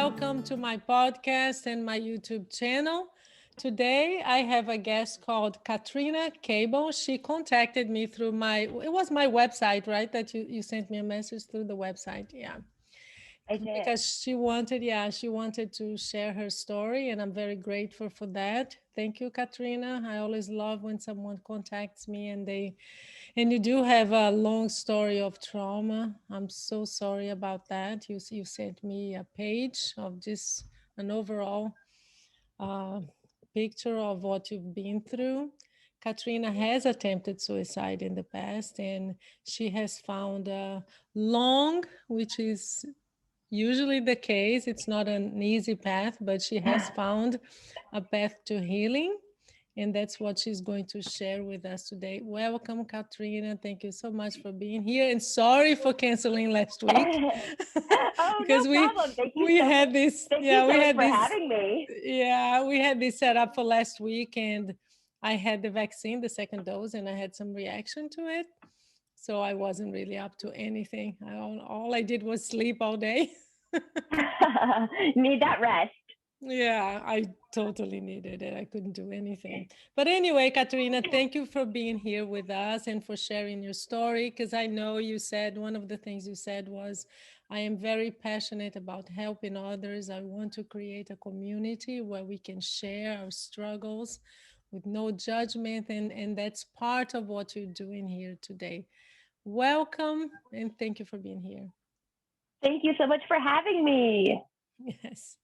welcome to my podcast and my YouTube channel. Today I have a guest called Katrina Cable. She contacted me through it was my website, right? That you sent me a message through the website. Yeah. I did. Because she wanted to share her story, and I'm very grateful for that. Thank you, Katrina. I always love when someone contacts me and you do have a long story of trauma. I'm so sorry about that. You sent me a page of just an overall uh, picture of what you've been through. Katrina has attempted suicide in the past, and she has found a long, which is usually the case. It's not an easy path, but she has found a path to healing. And that's what she's going to share with us today. Welcome, Katrina. Thank you so much for being here. And sorry for canceling last week Oh, no because problem. Thank you yeah, so we much had for this, having me. yeah, we had this set up for last week, and I had the vaccine, the second dose, and I had some reaction to it. So I wasn't really up to anything. All I did was sleep all day. Need that rest. Yeah, I totally needed it. I couldn't do anything. But anyway, Katerina, thank you for being here with us and for sharing your story. Because I know you said one of the things you said was, I am very passionate about helping others. I want to create a community where we can share our struggles with no judgment. And that's part of what you're doing here today. Welcome and thank you for being here. Thank you so much for having me. Yes.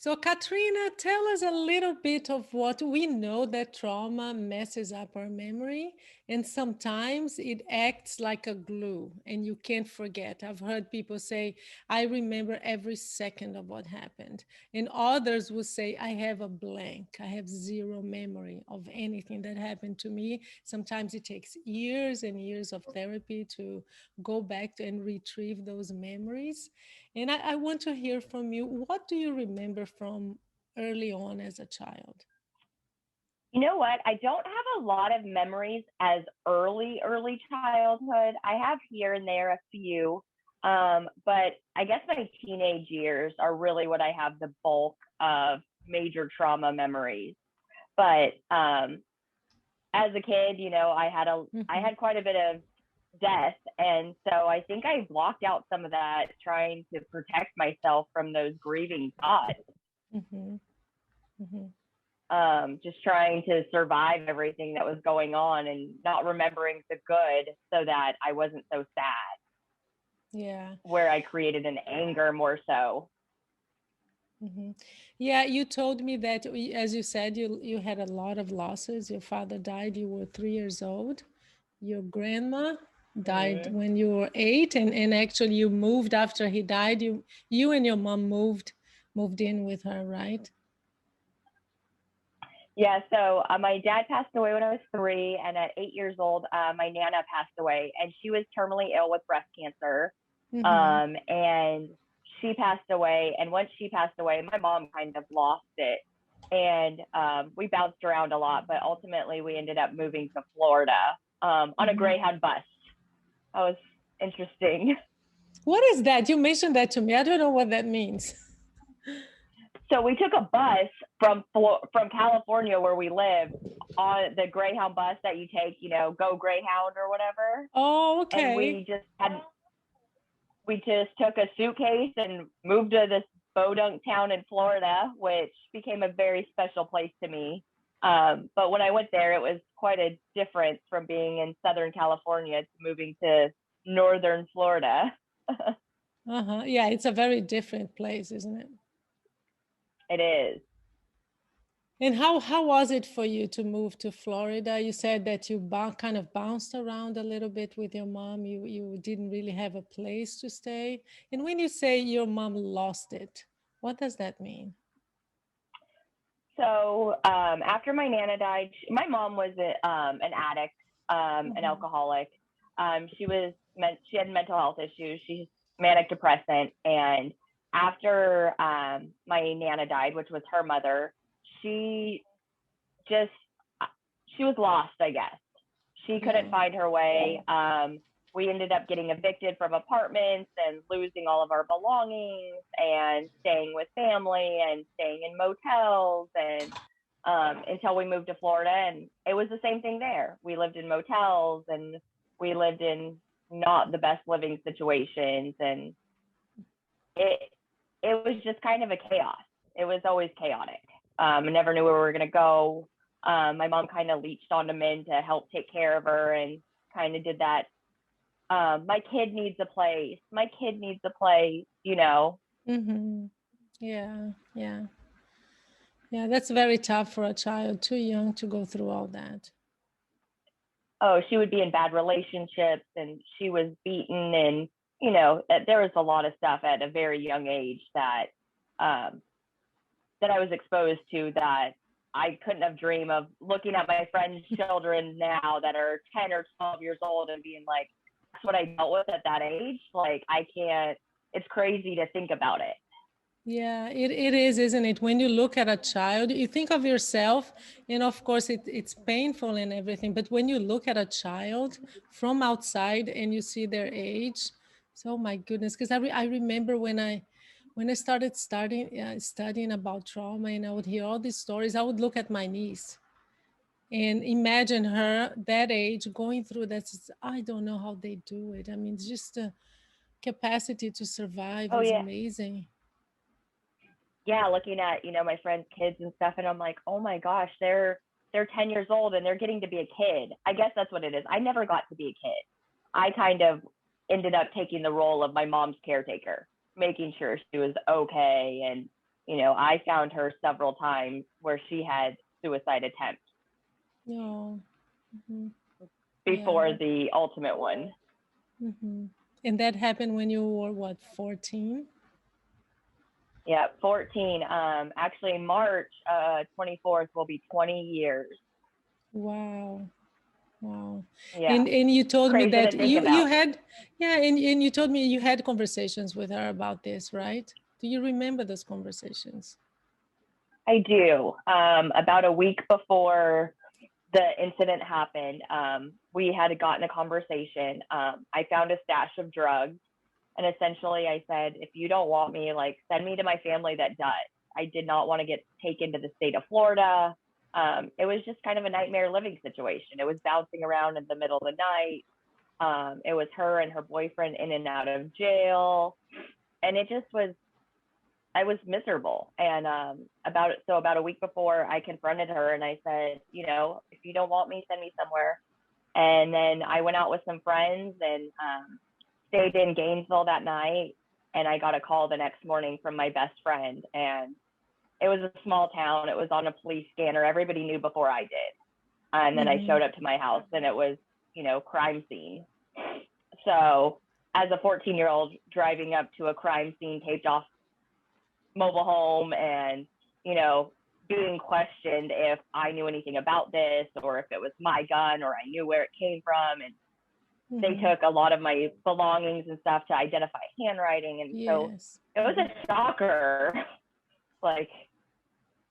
So, Katrina, tell us a little bit of what we know that trauma messes up our memory, and sometimes it acts like a glue and you can't forget. I've heard people say, I remember every second of what happened. And others will say, I have a blank, I have zero memory of anything that happened to me. Sometimes it takes years and years of therapy to go back and retrieve those memories. And I want to hear from you. What do you remember from early on as a child? You know what? I don't have a lot of memories as early childhood. I have here and there a few, but I guess my teenage years are really what I have the bulk of major trauma memories. But as a kid, I Mm-hmm. had quite a bit of death, and so I think I blocked out some of that, trying to protect myself from those grieving thoughts. Mm-hmm. Mm-hmm. Just trying to survive everything that was going on and not remembering the good, so that I wasn't so sad. Yeah. Where I created an anger more so. Mm-hmm. Yeah, you told me that, as you said, you had a lot of losses. Your father died, you were 3 years old. Your grandma died Mm-hmm. when you were 8, and actually you moved after he died. You and your mom moved in with her, right? Yeah, so my dad passed away when I was 3, and at 8 years old, my nana passed away, and she was terminally ill with breast cancer. Mm-hmm. And she passed away. And once she passed away, my mom kind of lost it. And we bounced around a lot, but ultimately we ended up moving to Florida on a Mm-hmm. Greyhound bus. That was interesting. What is that? You mentioned that to me. I don't know what that means. So we took a bus from California, where we live, on the Greyhound bus that you take, go Greyhound or whatever. Oh, And okay. we just took a suitcase and moved to this bodunk town in Florida, which became a very special place to me. But when I went there, it was quite a difference from being in Southern California to moving to Northern Florida. Uh-huh. Yeah, it's a very different place, isn't it? It is. And how was it for you to move to Florida? You said that you kind of bounced around a little bit with your mom. You didn't really have a place to stay. And when you say your mom lost it, what does that mean? So after my nana died, my mom was an addict, an Mm-hmm. alcoholic. She had mental health issues. She's manic depressant, and after my nana died, which was her mother, she just she was lost, I guess. She couldn't Yeah. find her way. we ended up getting evicted from apartments and losing all of our belongings and staying with family and staying in motels and until we moved to Florida. And it was the same thing there. We lived in motels and we lived in not the best living situations. And it, it was just kind of a chaos. It was always chaotic. I never knew where we were going to go. My mom kind of leached onto men to help take care of her and kind of did that. My kid needs a place. My kid needs a place, you know. Mm-hmm. Yeah, yeah. Yeah, that's very tough for a child too young to go through all that. Oh, she would be in bad relationships and she was beaten and you know, there was a lot of stuff at a very young age um that I was exposed to that I couldn't have dreamed of looking at my friends' children now that are 10 or 12 years old and being like, that's what I dealt with at that age. Like, I can't, it's crazy to think about it. Yeah, it is, isn't it? When you look at a child, you think of yourself, and of course it's painful and everything, but when you look at a child from outside and you see their age, so my goodness, because I remember when I started studying about trauma and I would hear all these stories, I would look at my niece and imagine her that age going through that. I don't know how they do it. I mean, just the capacity to survive Oh, is yeah. amazing. Yeah. Looking at, you know, my friends' kids and stuff. And I'm like, oh my gosh, they're 10 years old and they're getting to be a kid. I guess that's what it is. I never got to be a kid. I kind of ended up taking the role of my mom's caretaker, making sure she was okay. And, you know, I found her several times where she had suicide attempts No. Mhm. before Yeah. the ultimate one. Hmm. And that happened when you were what, 14? Yeah, 14. Actually, March 24th will be 20 years. Wow. Wow. Yeah, And you told me crazy to that think you about. had, yeah, and you told me you had conversations with her about this, right? Do you remember those conversations? I do. About a week before the incident happened, we had gotten a conversation. I found a stash of drugs, and essentially I said, if you don't want me, like, send me to my family that does. I did not want to get taken to the state of Florida. It was just kind of a nightmare living situation. It was bouncing around in the middle of the night. It was her and her boyfriend in and out of jail. And it just was, I was miserable. And about a week before, I confronted her and I said, you know, if you don't want me, send me somewhere. And then I went out with some friends and stayed in Gainesville that night. And I got a call the next morning from my best friend. And it was a small town. It was on a police scanner. Everybody knew before I did. And then I Mm-hmm. showed up to my house and it was, you know, crime scene. So as a 14-year-old driving up to a crime scene, taped off mobile home and, you know, being questioned if I knew anything about this or if it was my gun or I knew where it came from. And they Mm-hmm. took a lot of my belongings and stuff to identify handwriting. And so Yes. it was Mm-hmm. a shocker. Like,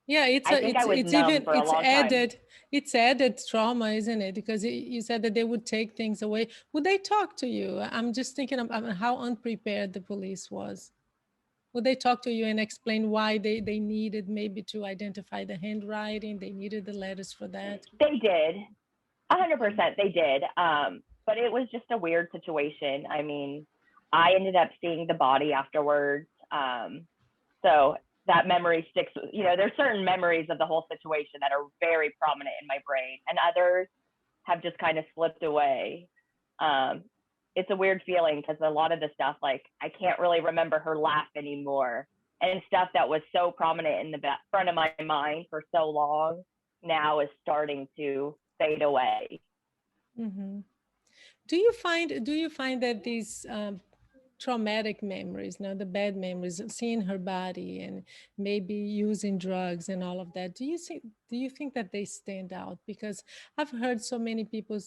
Yeah, I think I was it's numb even for a long time. it's added trauma, isn't it? Because you said that they would take things away. Would they talk to you? I'm just thinking about how unprepared the police was. Would they talk to you and explain why they needed maybe to identify the handwriting? They needed the letters for that. They did. Okay. 100% they did. But it was just a weird situation. I mean, I ended up seeing the body afterwards. So that memory sticks. You know, there's certain memories of the whole situation that are very prominent in my brain, and others have just kind of slipped away. Um, it's a weird feeling because a lot of the stuff, like, I can't really remember her laugh anymore, and stuff that was so prominent in the front of my mind for so long now is starting to fade away. Hmm. Do you find that these traumatic memories, now the bad memories, of seeing her body and maybe using drugs and all of that, do you think that they stand out? Because I've heard so many people,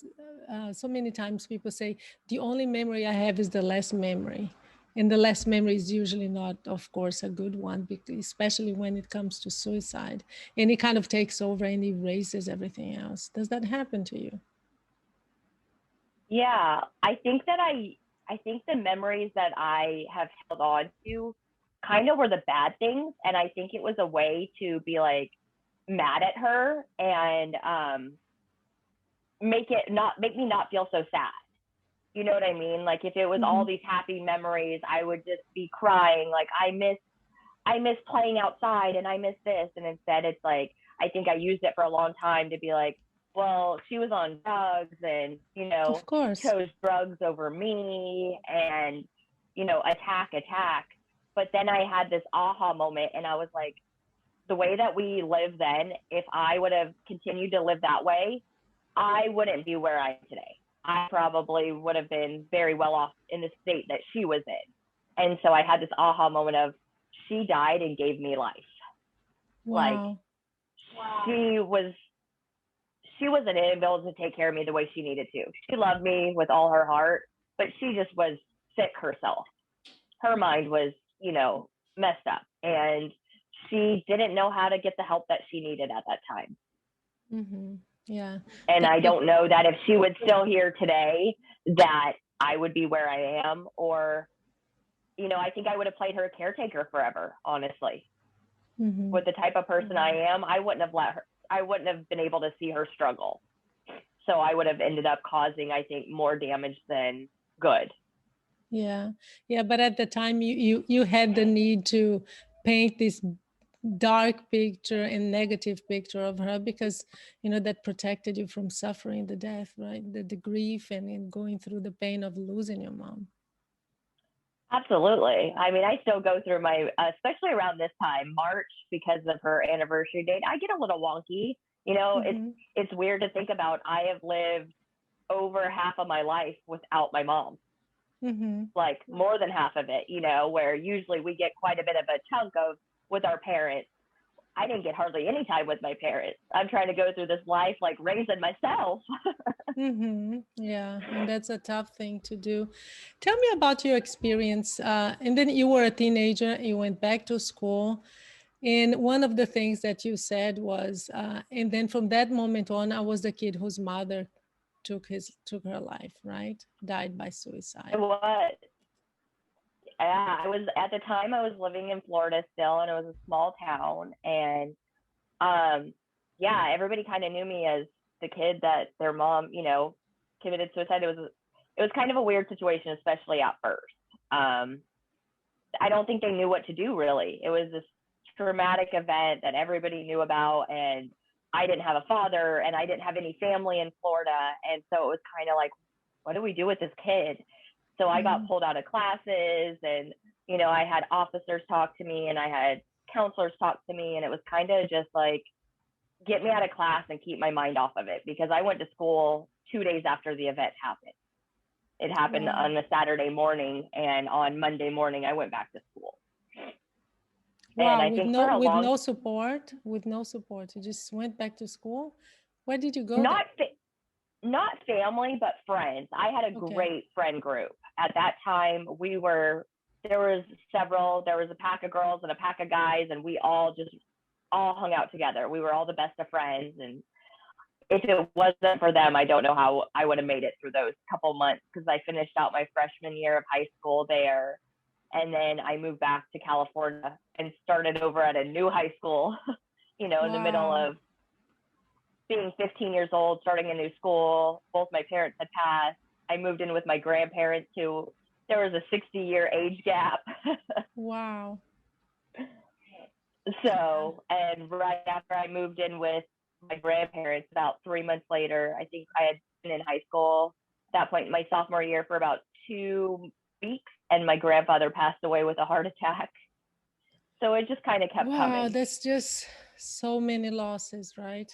so many times people say the only memory I have is the last memory. And the last memory is usually not, of course, a good one, because, especially when it comes to suicide. And it kind of takes over and erases everything else. Does that happen to you? Yeah, I think the memories that I have held on to kind of were the bad things, and I think it was a way to be like mad at her and make me not feel so sad. You know what I mean? Like if it was all Hmm. these happy memories, I would just be crying like I miss playing outside and I miss this. And instead it's like I think I used it for a long time to be like, well, she was on drugs and, Of course. chose drugs over me and, attack. But then I had this aha moment and I was like, the way that we lived then, if I would have continued to live that way, I wouldn't be where I am today. I probably would have been very well off in the state that she was in. And so I had this aha moment of she died and gave me life. Like Wow. she was she wasn't able to take care of me the way she needed to. She loved me with all her heart, but she just was sick herself. Her mind was, messed up and she didn't know how to get the help that she needed at that time. Hmm. Yeah. And That, I don't know that if she was still here today, that I would be where I am. Or, I think I would have played her caretaker forever, honestly. hmm. With the type of person I am, I wouldn't have been able to see her struggle. So I would have ended up causing, I think, more damage than good. Yeah. Yeah. But at the time, you had the need to paint this dark picture and negative picture of her because that protected you from suffering the death, right? The grief and going through the pain of losing your mom. Absolutely. I mean, I still go through especially around this time, March, because of her anniversary date. I get a little wonky. Hmm. It's weird to think about. I have lived over half of my life without my mom, Hmm. like more than half of it. Where usually we get quite a bit of a chunk of with our parents. I didn't get hardly any time with my parents. I'm trying to go through this life like raising myself. Hmm. Yeah, and that's a tough thing to do. Tell me about your experience. And then you were a teenager, you went back to school. And one of the things that you said was, and then from that moment on, I was the kid whose mother took her life, right? Died by It suicide. was. Yeah, I was at the time I was living in Florida still, and it was a small town, and um, yeah, everybody kind of knew me as the kid that their mom, committed suicide. It was kind of a weird situation, especially at first. Um, I don't think they knew what to do really. It was this traumatic event that everybody knew about, and I didn't have a father, and I didn't have any family in Florida, and so it was kind of like, what do we do with this kid? So I got Mm. pulled out of classes, and I had officers talk to me, and I had counselors talk to me, and it was kind of just like, get me out of class and keep my mind off of it, because I went to school 2 days after the event happened. It happened Wow. on a Saturday morning, and on Monday morning I went back to school. And Wow, I think for a with long, no support, with no support. You just went back to school. Where did you go then? not not family, but friends. I had a Okay. great friend group at that time. There was there was a pack of girls and a pack of guys, and we all hung out together. We were all the best of friends, and if it wasn't for them, I don't know how I would have made it through those couple months, because I finished out my freshman year of high school there. And then I moved back to California and started over at a new high school, in the middle Wow. of being 15 years old, starting a new school. Both my parents had passed. I moved in with my grandparents who there was a 60-year age gap. Wow. Yeah. So, and right after I moved in with my grandparents, about 3 months later, I think I had been in high school at that point, my sophomore year, for about 2 weeks, and my grandfather passed away with a heart attack. So it just kind of kept Wow, coming. that's just so many losses, right?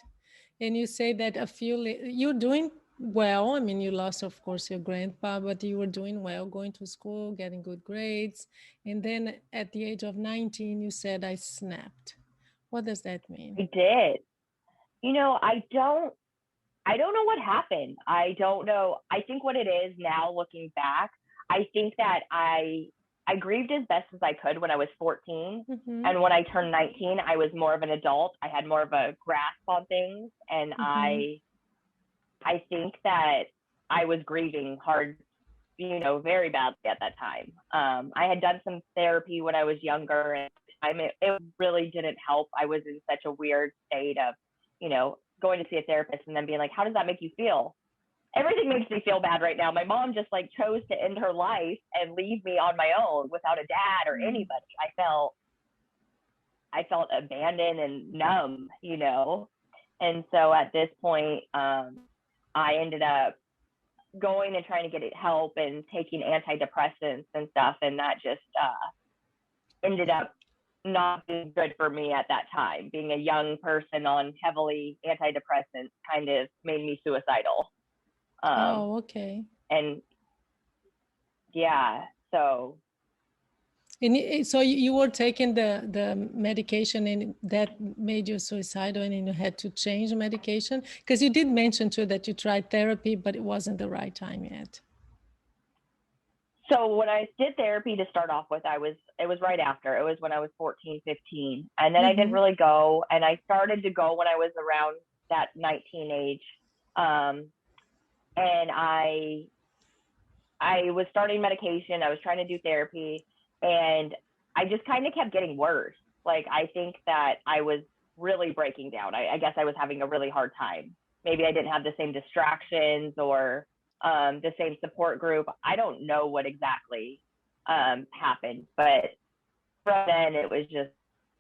And you say that you're doing well. I mean, you lost, of course, your grandpa, but you were doing well, going to school, getting good grades. And then at the age of 19, you said, I snapped. What does that mean? I did. You know, I don't know what happened. I don't know. I think what it is now, looking back, I think that I grieved as best as I could when I was 14, Mm-hmm. and when I turned 19, I was more of an adult. I had more of a grasp on things, and Mm-hmm. I think that I was grieving hard, very badly at that time. I had done some therapy when I was younger, and it really didn't help. I was in such a weird state of, going to see a therapist and then being like, how does that make you feel? Everything makes me feel bad right now. My mom just like chose to end her life and leave me on my own without a dad or Mm. anybody. I felt abandoned and numb, And so at this point, I ended up going and trying to get help and taking antidepressants and stuff, and that just ended up not being good for me at that time. Being a young person on heavily antidepressants kind of made me suicidal. Um, Oh, okay. and yeah, so And so you were taking the medication and that made you suicidal and you had to change medication? Because you did mention too that you tried therapy, but it wasn't the right time yet. so when I did therapy to start off with, it was right after. It was when I was 14, 15. And then I didn't Mm-hmm. really go, and I started to go when I was around that 19 age. Um, and I was starting medication, I was trying to do therapy, and I just kind of kept getting worse. Like I think that I was really breaking down. I guess I was having a really hard time. Maybe I didn't have the same distractions or the same support group. I don't know what exactly happened, but from then it was just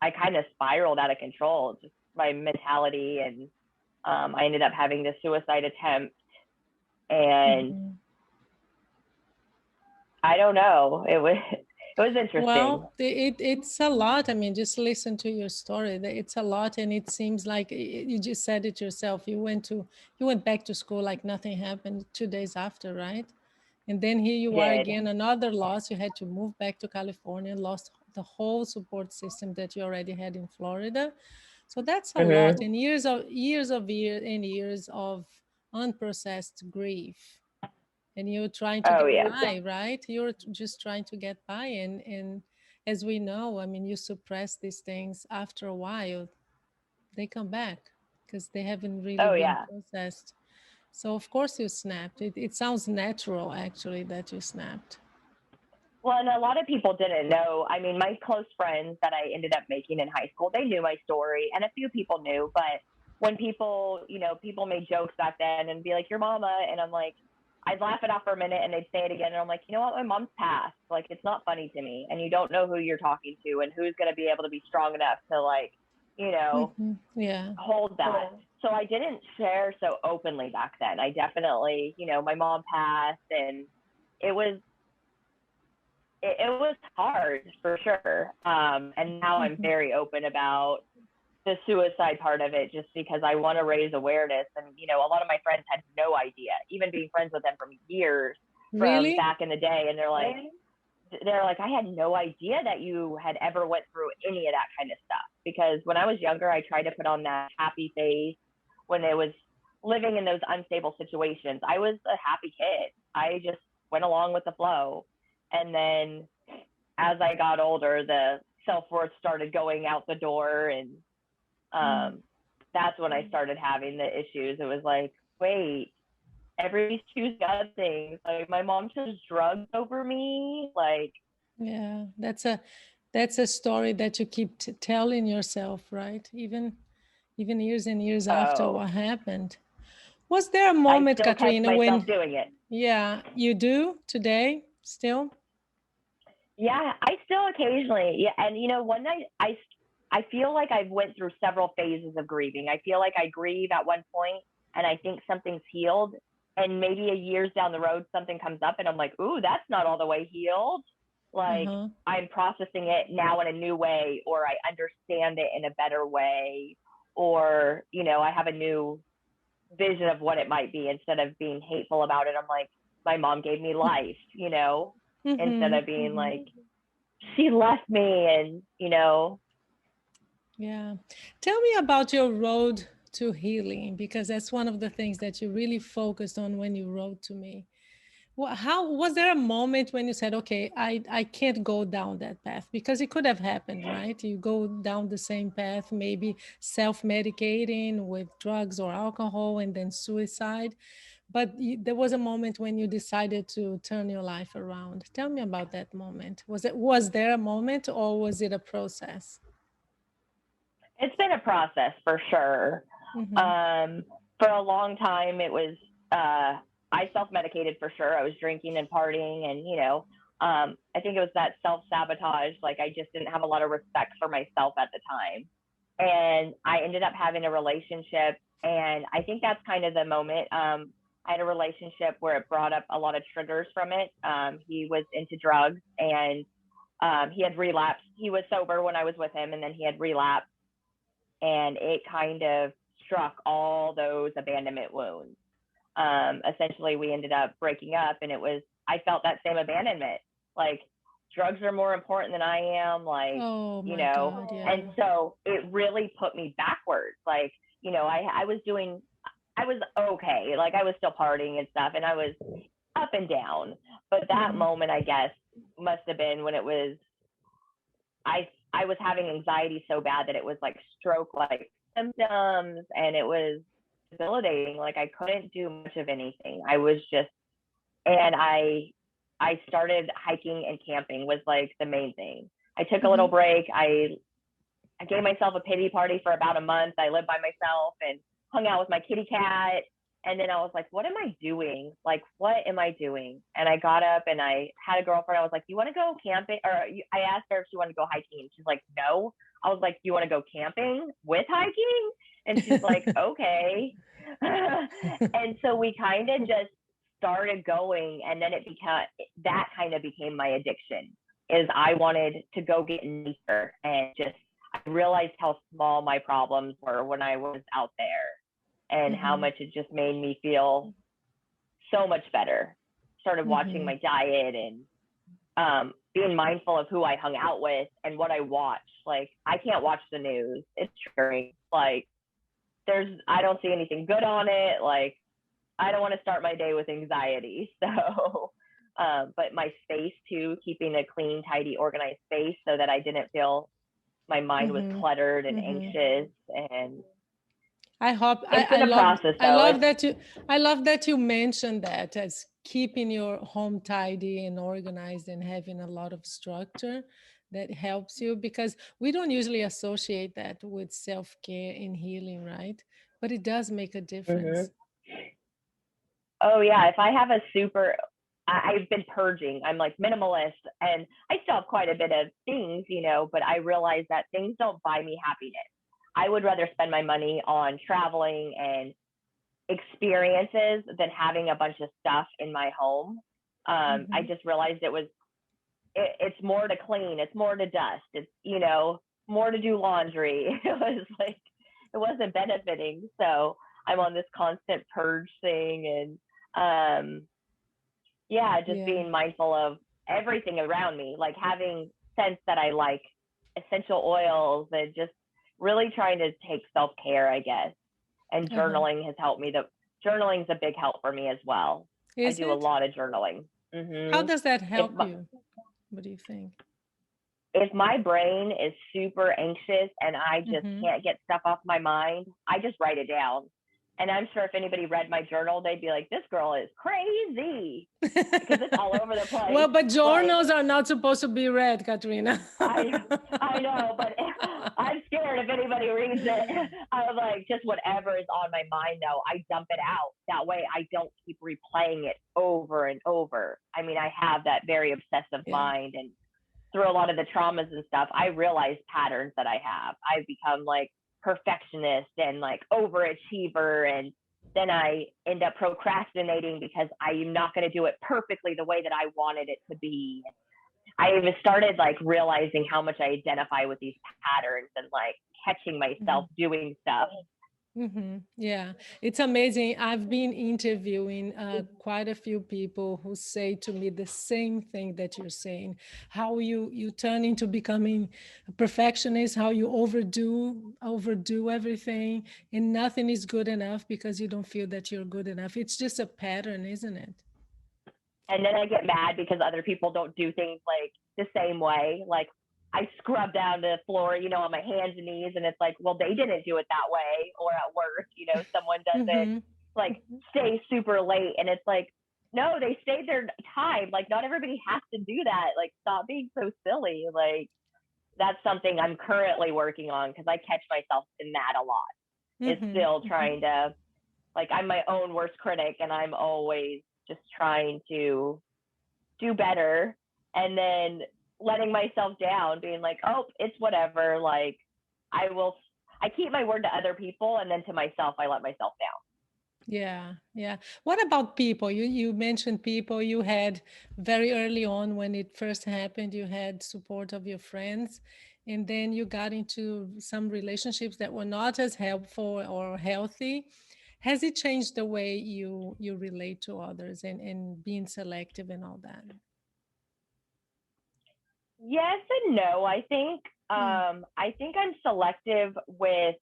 I kind of spiraled out of control. Just my mentality, and I ended up having this suicide attempt, and Mm-hmm. I don't know. It was interesting. Well, it's a lot. I mean, just listen to your story. It's a lot, and it seems like you just said it yourself. You went back to school like nothing happened 2 days after, right? And then here I you are did. again, another loss. You had to move back to California, lost the whole support system that you already had in Florida. So that's a lot, Mm-hmm. and years of unprocessed grief, and you're trying to Oh get yeah. by, right? You're just trying to get by, and as we know, I mean, you suppress these things. After a while they come back because they haven't really Oh been yeah. processed. So of course you snapped. It sounds natural actually that you snapped. Well, and a lot of people didn't know. I mean, my close friends that I ended up making in high school, they knew my story, and a few people knew. But when people made jokes back then and be like, "Your mama," and I'm like, I'd laugh it off for a minute, and they'd say it again, and I'm like, you know what? My mom's passed. Like, it's not funny to me, and you don't know who you're talking to and who's going to be able to be strong enough to like, you know, Hmm. Yeah. hold that. So I didn't share so openly back then. I definitely, my mom passed, and it was it was hard for sure. And now I'm Hmm. very open about the suicide part of it, just because I want to raise awareness. And a lot of my friends had no idea, even being friends with them from years from Really? back in the day, and they're like, I had no idea that you had ever went through any of that kind of stuff. Because when I was younger, I tried to put on that happy face when it was living in those unstable situations. I was a happy kid. I just went along with the flow. And then as I got older, the self worth started going out the door, and Mm. um, that's when I started having the issues. It was like, wait, everybody's choosing other things. Like my mom chose drugs over me. Like, Yeah, that's a story that you keep telling yourself, right? Even years and years after oh, what happened. Was there a I moment, still catch Katrina, myself when, doing it. yeah, you do today still? Yeah, I still occasionally. Yeah, and one night I feel like I've went through several phases of grieving. I feel like I grieve at one point and I think something's healed, and maybe a years down the road something comes up and I'm like, "Ooh, that's not all the way healed." Like Uh-huh. I'm processing it now in a new way, or I understand it in a better way, or I have a new vision of what it might be instead of being hateful about it. I'm like, my mom gave me life, instead Mm-hmm. of being like, she left me, and Yeah. Tell me about your road to healing, because that's one of the things that you really focused on when you wrote to me. How was there a moment when you said, okay, I can't go down that path? Because it could have happened, right? You go down the same path, maybe self-medicating with drugs or alcohol and then suicide. But there was a moment when you decided to turn your life around. Tell me about that moment. Was there a moment or was it a process? It's been a process for sure. Mm-hmm. Um, for a long time, it was I self medicated for sure. I was drinking and partying, and I think it was that self sabotage. Like I just didn't have a lot of respect for myself at the time, and I ended up having a relationship, and I think that's kind of the moment. I had a relationship where it brought up a lot of triggers from it. He was into drugs, and he had relapsed. He was sober when I was with him, and then he had relapsed, and it kind of struck all those abandonment wounds. Essentially, we ended up breaking up, and I felt that same abandonment. Like, drugs are more important than I am, Oh my God, and yeah. so it really put me backwards. Like, I was okay. Like, I was still partying and stuff, and I was up and down. But that Mm-hmm. moment, I guess, must have been when I was having anxiety so bad that it was like stroke like symptoms, and it was debilitating. Like I couldn't do much of anything. I was just and I started hiking and camping was like the main thing. I took a little Mm-hmm. break. I gave myself a pity party for about a month. I lived by myself and hung out with my kitty cat. And then I was like, what am I doing? Like, what am I doing? And I got up and I had a girlfriend. I was like, you want to go camping? I asked her if she wanted to go hiking. And she's like, no. I was like, you want to go camping with hiking? And she's like, okay. And so we kind of just started going. And then that kind of became my addiction is I wanted to go get in nature and just I realized how small my problems were when I was out there and how Mm-hmm. much it just made me feel so much better. Started watching Mm-hmm. my diet and being mindful of who I hung out with and what I watched. Like, I can't watch the news, it's triggering. Like, I don't see anything good on it. Like, I don't want to start my day with anxiety. So, but my space too, keeping a clean, tidy, organized space so that I didn't feel my mind was Mm-hmm. cluttered and Mm-hmm. anxious, and I hope it's been a process I though. love It's that you mentioned that as keeping your home tidy and organized and having a lot of structure that helps you, because we don't usually associate that with self-care and healing, right? But it does make a difference. mm-hmm. Oh yeah, if I have a super I've been purging. I'm like minimalist, and I still have quite a bit of things, but I realize that things don't buy me happiness. I would rather spend my money on traveling and experiences than having a bunch of stuff in my home. I Hmm. just realized it's more to clean, it's more to dust, it's more to do laundry. It was like it wasn't benefiting. So I'm on this constant purge thing, and yeah, just Yeah. being mindful of everything around me, like having scents that I like, essential oils, and just really trying to take self care, I guess. And Uh-huh. journaling has helped me. Journaling's a big help for me as well. I Is do a it? lot of journaling. How hmm does that If help my, you? What do you think? if my brain is super anxious and I just Mm-hmm. can't get stuff off my mind, I just write it down. And I'm sure if anybody read my journal, they'd be like, "This girl is crazy," because it's all over the Well, place. but Like journals are not supposed to be read, Katrina. I I know, but I'm scared if anybody reads it. I was like, just whatever is on my mind, though, I dump it out. That way, I don't keep replaying it over and over. I mean, I have that very obsessive Yeah. mind, and through a lot of the traumas and stuff, I realize patterns that I have. I've become like perfectionist and like overachiever, and then I end up procrastinating because I'm not going to do it perfectly the way that I wanted it to be. I even started like realizing how much I identify with these patterns and like catching myself Mhm. doing stuff. Yeah, it's amazing. I've been interviewing quite a few people who say to me the same thing that you're saying. How you turn into becoming a perfectionist, how you overdo everything, and nothing is good enough because you don't feel that you're good enough. It's just a pattern, isn't it? And then I get mad because other people don't do things like the same way. Like I scrub down the floor, on my hands and knees, and it's like, well, they didn't do it that way. Or at work, someone doesn't Mm-hmm. like stay super late, and it's like, no, they stayed their time. Like not everybody has to do that. Like stop being so silly. Like that's something I'm currently working on because I catch myself in that a lot. Is Mm-hmm. still Mm-hmm. trying to like I'm my own worst critic, and I'm always just trying to do better, and then letting myself down, being like, oh, it's whatever. Like I keep my word to other people, and then to myself, I let myself down. Yeah, yeah. What about people? You mentioned people you had very early on when it first happened, you had support of your friends, and then you got into some relationships that were not as helpful or healthy. Has it changed the way you relate to others and being selective and all that? Yes and no. Mm. I think I'm selective with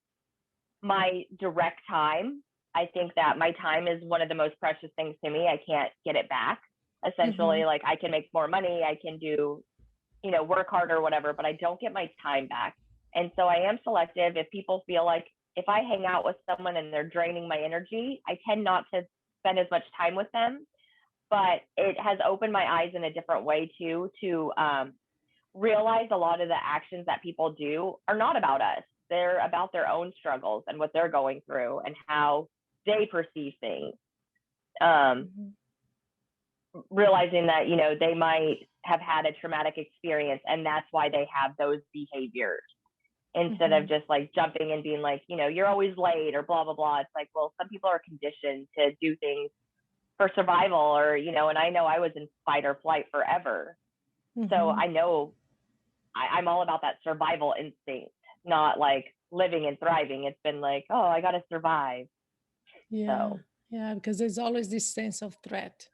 my direct time. I think that my time is one of the most precious things to me. I can't get it back. Mm-hmm. Essentially, like I can make more money, I can do, work harder or whatever, but I don't get my time back. And so I am selective. If people feel like if I hang out with someone and they're draining my energy, I tend not to spend as much time with them. But it has opened my eyes in a different way too, to realize a lot of the actions that people do are not about us. They're about their own struggles and what they're going through and how they perceive things. Um, Mm-hmm. Realizing that, they might have had a traumatic experience and that's why they have those behaviors, instead Mm-hmm. of just like jumping and being like, you're always late or blah, blah, blah. It's like, well, some people are conditioned to do things for survival, or, and I know I was in fight or flight forever. So Mm-hmm. I know I'm all about that survival instinct, not like living and thriving. It's been like, oh, I got to survive. Yeah, So, yeah, because there's always this sense of threat.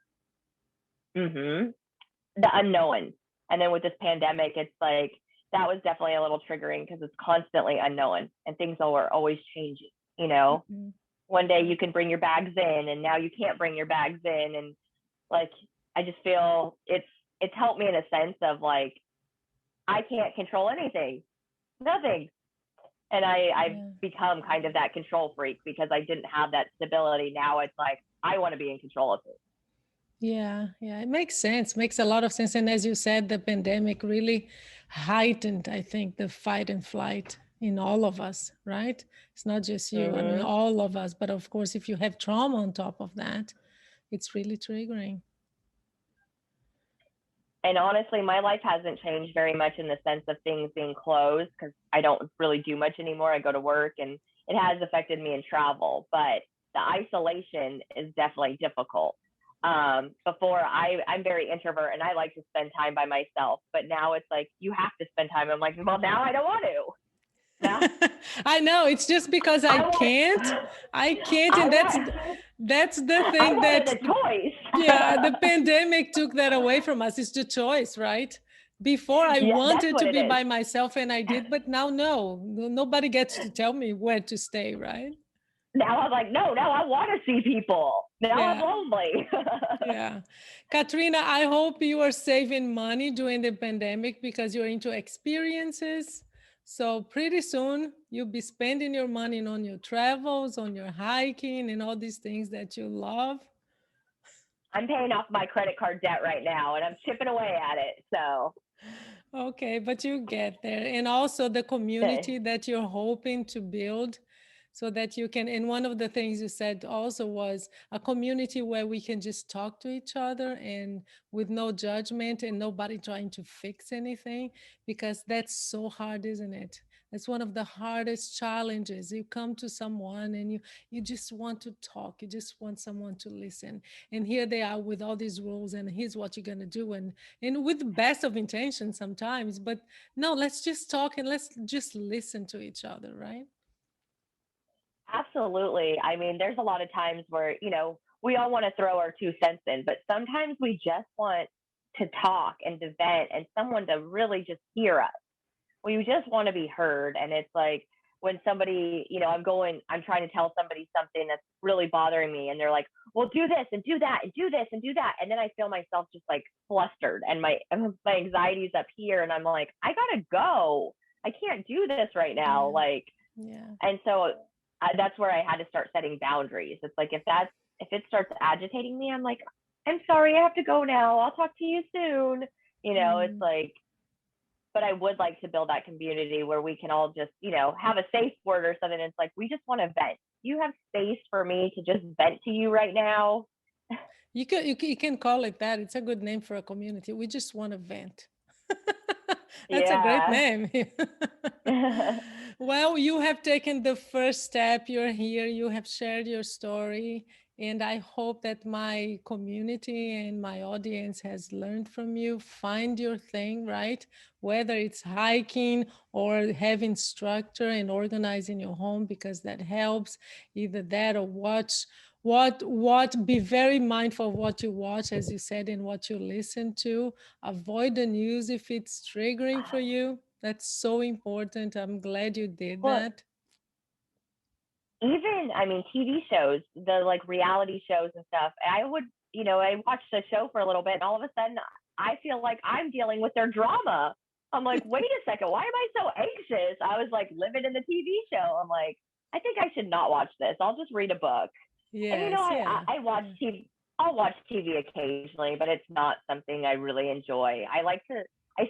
mm-hmm. The unknown. And then with this pandemic, it's like that was definitely a little triggering because it's constantly unknown and things are always changing. You know, Mm-hmm. one day you can bring your bags in, and now you can't bring your bags in, and like I just feel it's helped me in a sense of like I can't control anything, nothing, and I've Yeah. become kind of that control freak because I didn't have that stability. Now it's like I want to be in control of it. Yeah, yeah, it makes sense. Makes a lot of sense. And as you said, the pandemic really heightened, I think, the fight and flight in all of us, right? It's not just you, I mean, Mm-hmm. all of us. But of course, if you have trauma on top of that, it's really triggering. And honestly, my life hasn't changed very much in the sense of things being closed because I don't really do much anymore. I go to work, and it has affected me in travel, but the isolation is definitely difficult. Before I'm very introvert and I like to spend time by myself, but now it's like you have to spend time. I'm like, well, now I don't want to. Now I know it's just because I I want, can't. I can't, I and want, that's the I thing wanted that a choice. yeah, the pandemic took that away from us. It's the choice, right? Before I Yeah, that's wanted what to it be is. by myself and I did, but now nobody gets to tell me where to stay, right? Now I'm like, no, now I want to see people. Now I'm Yeah, lonely. yeah. Katrina, I hope you are saving money during the pandemic because you're into experiences. So pretty soon you'll be spending your money on your travels, on your hiking, and all these things that you love. I'm paying off my credit card debt right now and I'm chipping away at it. So, Okay, but you get there. And also the community that you're hoping to build so that you can. And one of the things you said also was a community where we can just talk to each other and with no judgment and nobody trying to fix anything, because that's so hard, isn't it? That's one of the hardest challenges. You come to someone and you just want to talk. You just want someone to listen. And here they are with all these rules and here's what you're gonna do. And with the best of intentions sometimes, but no, let's just talk and let's just listen to each other, right? absolutely. I mean, there's a lot of times where, we all want to throw our 2 cents in, but sometimes we just want to talk and to vent and someone to really just hear us. We just want to be heard. And it's like, when somebody, I'm trying to tell somebody something that's really bothering me, and they're like, well, do this and do that and do this and do that. And then I feel myself just like flustered, and my anxiety's up here, and I'm like, I gotta go. I can't do this right now. Yeah. Like, Yeah. and so that's where I had to start setting boundaries. It's like, if it starts agitating me, I'm like, I'm sorry, I have to go now. I'll talk to you soon. It's Mm. like, but I would like to build that community where we can all just, have a safe word or something. It's like, we just want to vent. You have space for me to just vent to you right now. You can call it that. It's a good name for a community. We just want to vent. That's a great Yeah. name. Well, you have taken the first step. You're here. You have shared your story. And I hope that my community and my audience has learned from you. Find your thing, right? Whether it's hiking or having structure and organizing your home, because that helps. Either that or what be very mindful of what you watch, as you said, and what you listen to. Avoid the news if it's triggering for you. That's so important. I'm glad you did Well, that. even, I mean, TV shows, the like reality shows and stuff. I watched the show for a little bit, and all of a sudden I feel like I'm dealing with their drama. I'm like, wait a second, why am I so anxious? I was like living in the TV show. I'm like, I think I should not watch this. I'll just read a book. And Yes, yeah. I watch Yeah. TV. I'll watch TV occasionally, but it's not something I really enjoy. I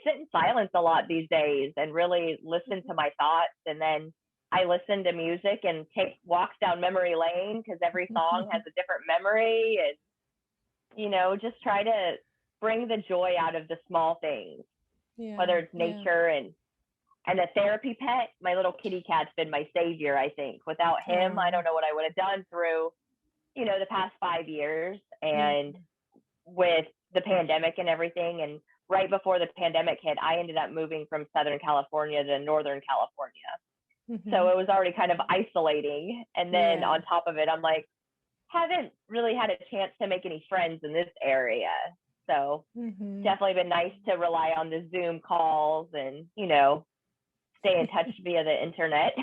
sit in silence a lot these days and really listen to my thoughts. And then I listen to music and take walks down memory lane because every song has a different memory. And, just try to bring the joy out of the small things, Yeah, whether it's yeah. nature and a therapy pet. My little kitty cat's been my savior, I think. Without him, I Oh, don't know what I would have done through, the past 5 years. yeah. And with the pandemic and everything, and right before the pandemic hit, I ended up moving from Southern California to Northern California. So Hmm. it was already kind of isolating. And then Yeah. on top of it, I'm like, haven't really had a chance to make any friends in this area. So Hmm. definitely been nice to rely on the Zoom calls and, stay in touch via the internet.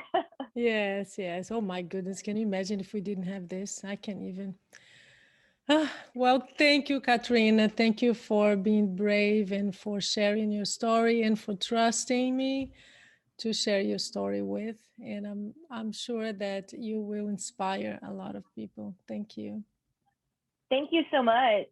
Yes, yes. Oh my goodness. Can you imagine if we didn't have this? I can't even. Well, thank you, Katrina. Thank you for being brave and for sharing your story and for trusting me to share your story with. And I'm sure that you will inspire a lot of people. Thank you. Thank you so much.